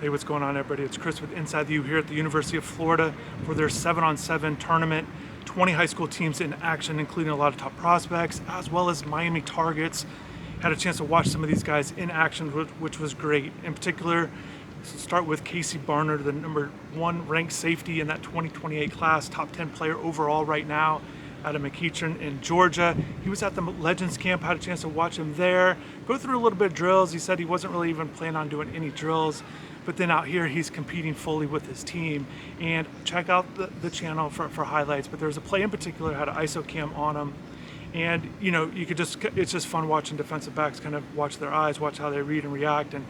Hey, what's going on, everybody? It's Chris with InsideTheU here at the University of Florida for their 7-on-7 tournament. 20 high school teams in action, including a lot of top prospects, as well as Miami targets. Had a chance to watch some of these guys in action, which was great. In particular, start with Casey Barnard, the #1 ranked safety in that 2028 class, top 10 player overall right now out of McEachern in Georgia. He was at the Legends Camp, had a chance to watch him there, go through a little bit of drills. He said he wasn't really even planning on doing any drills, but then out here he's competing fully with his team. And check out the channel for highlights, but there's a play in particular, had an ISO cam on him. And you could it's just fun watching defensive backs kind of watch their eyes, watch how they read and react, and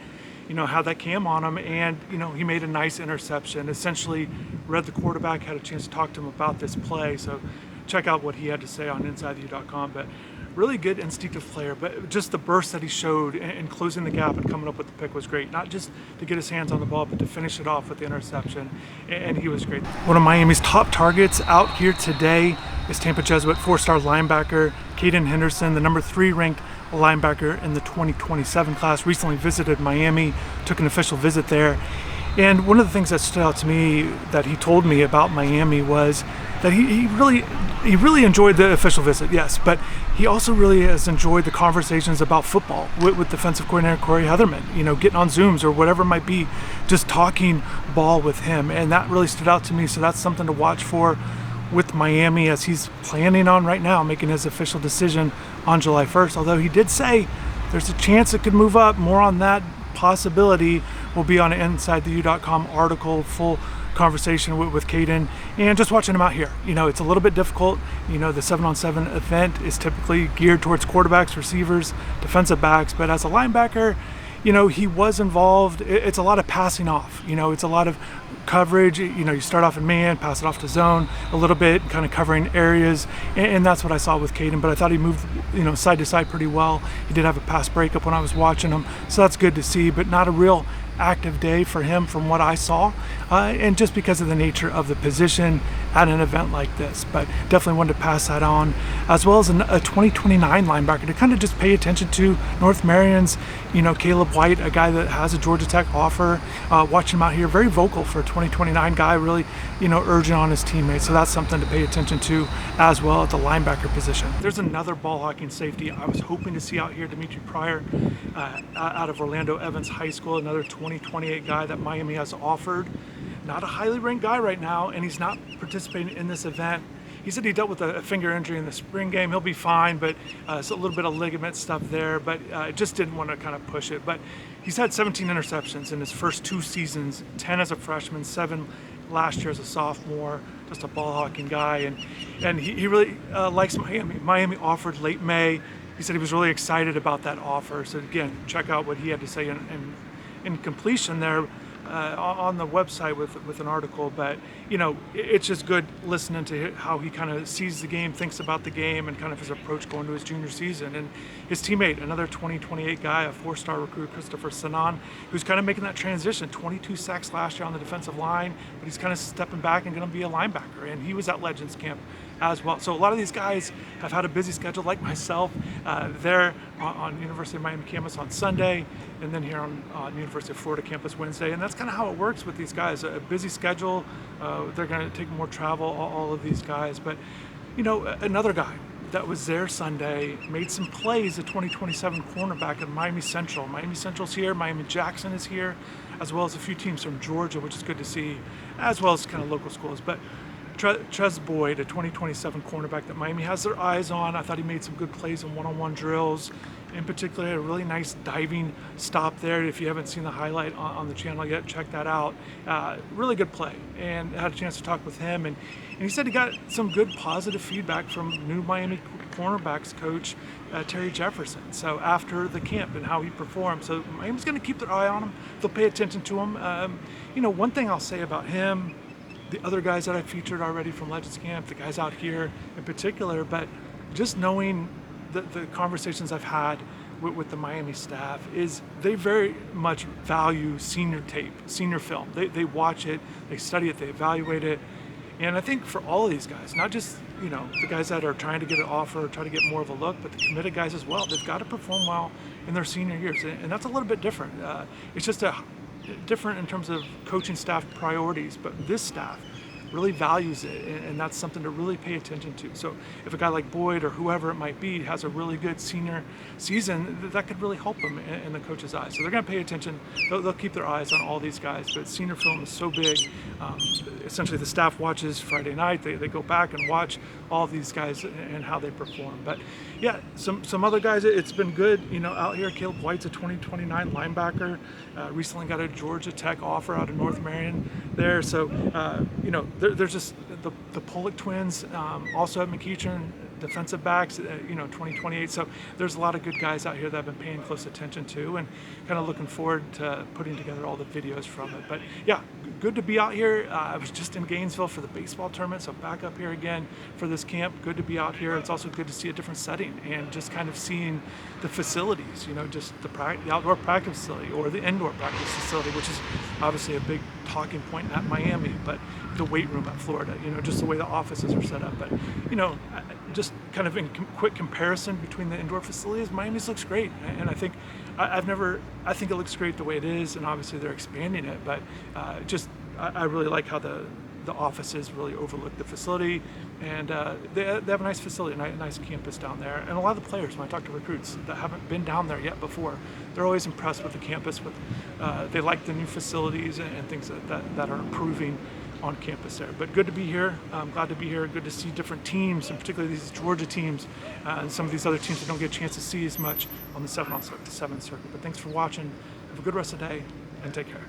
had that cam on him. And he made a nice interception, essentially read the quarterback, had a chance to talk to him about this play. So check out what he had to say on InsideTheU.com. But really good instinctive player, but just the burst that he showed in closing the gap and coming up with the pick was great. Not just to get his hands on the ball, but to finish it off with the interception, and he was great. One of Miami's top targets out here today is Tampa Jesuit 4-star linebacker Caden Henderson, the #3 ranked linebacker in the 2027 class. Recently visited Miami, took an official visit there. And one of the things that stood out to me that he told me about Miami was that he really enjoyed the official visit, yes, but he also really has enjoyed the conversations about football with defensive coordinator Corey Heatherman, getting on Zooms or whatever it might be, just talking ball with him. And that really stood out to me. So that's something to watch for with Miami, as he's planning on right now making his official decision on July 1st. Although he did say there's a chance it could move up. More on that possibility will be on an InsideTheU.com article, full conversation with Caden, and just watching him out here. It's a little bit difficult. The 7-on-7 event is typically geared towards quarterbacks, receivers, defensive backs, but as a linebacker, he was involved. It's a lot of passing off. It's a lot of coverage. You start off in man, pass it off to zone a little bit, kind of covering areas, and that's what I saw with Caden. But I thought he moved, side to side pretty well. He did have a pass breakup when I was watching him, so that's good to see. But not a real active day for him from what I saw, and just because of the nature of the position at an event like this. But definitely wanted to pass that on, as well as a 2029 linebacker to kind of just pay attention to. North Marion's, Caleb White, a guy that has a Georgia Tech offer. Watching him out here, very vocal for a 2029 guy, really, urging on his teammates. So that's something to pay attention to as well at the linebacker position. There's another ball hawking safety I was hoping to see out here, Dimitri Pryor, out of Orlando Evans High School, another 2028 guy that Miami has offered. Not a highly ranked guy right now, and he's not participating in this event. He said he dealt with a finger injury in the spring game. He'll be fine, but it's a little bit of ligament stuff there, but just didn't want to kind of push it. But he's had 17 interceptions in his first 2 seasons, 10 as a freshman, 7 last year as a sophomore. Just a ball hawking guy, and he really likes Miami. Miami offered late May. He said he was really excited about that offer. So again, check out what he had to say in completion there on the website with an article. But it's just good listening to how he kind of sees the game, thinks about the game, and kind of his approach going to his junior season. And his teammate, another 2028 guy, a 4-star recruit, Christopher Sanan, who's kind of making that transition. 22 sacks last year on the defensive line, but he's kind of stepping back and going to be a linebacker. And he was at Legends Camp as well. So a lot of these guys have had a busy schedule, like myself, there on University of Miami campus on Sunday, and then here on University of Florida campus Wednesday. And that's kind of how it works with these guys, a busy schedule. They're going to take more travel, all of these guys. But another guy that was there Sunday made some plays, a 2027 cornerback at Miami Central. Miami Central's here, Miami Jackson is here, as well as a few teams from Georgia, which is good to see, as well as kind of local schools. But Trez Boyd, a 2027 cornerback that Miami has their eyes on. I thought he made some good plays in one-on-one drills. In particular, a really nice diving stop there. If you haven't seen the highlight on the channel yet, check that out. Really good play, and I had a chance to talk with him, and he said he got some good positive feedback from new Miami cornerbacks coach Terry Jefferson. So after the camp and how he performed, so Miami's going to keep their eye on him. They'll pay attention to him. One thing I'll say about him, the other guys that I featured already from Legends Camp, the guys out here in particular, but just knowing the conversations I've had with the Miami staff is they very much value senior tape, senior film. They watch it, they study it, they evaluate it. And I think for all of these guys, not just the guys that are trying to get an offer, try to get more of a look, but the committed guys as well, they've got to perform well in their senior years. And that's a little bit different. It's just a different in terms of coaching staff priorities, but this staff really values it, and that's something to really pay attention to. So if a guy like Boyd or whoever it might be has a really good senior season, that could really help them in the coach's eyes. So they're going to pay attention. They'll keep their eyes on all these guys, but senior film is so big. Essentially, the staff watches Friday night. They go back and watch all of these guys and how they perform. But yeah, some other guys, it's been good, out here. Caleb White's a 2029 linebacker. Recently got a Georgia Tech offer out of North Marion there. So, there's just the Pollock twins, also at McEachern, defensive backs, 2028. So there's a lot of good guys out here that I've been paying close attention to, and kind of looking forward to putting together all the videos from it. But yeah, good to be out here. I was just in Gainesville for the baseball tournament, so back up here again for this camp. Good to be out here. It's also good to see a different setting and just kind of seeing the facilities, just the outdoor practice facility or the indoor practice facility, which is obviously a big talking point at Miami, but the weight room at Florida, just the way the offices are set up. But, just kind of in quick comparison between the indoor facilities, Miami's looks great. And I think I think it looks great the way it is, and obviously they're expanding it, but I really like how the offices really overlook the facility, and they have a nice facility, a nice campus down there. And a lot of the players, when I talk to recruits that haven't been down there yet before, they're always impressed with the campus. They like the new facilities and things that are improving on campus there. But good to be here. I'm glad to be here. Good to see different teams, and particularly these Georgia teams and some of these other teams that don't get a chance to see as much on the 7-on-7 circuit. But thanks for watching. Have a good rest of the day, and take care.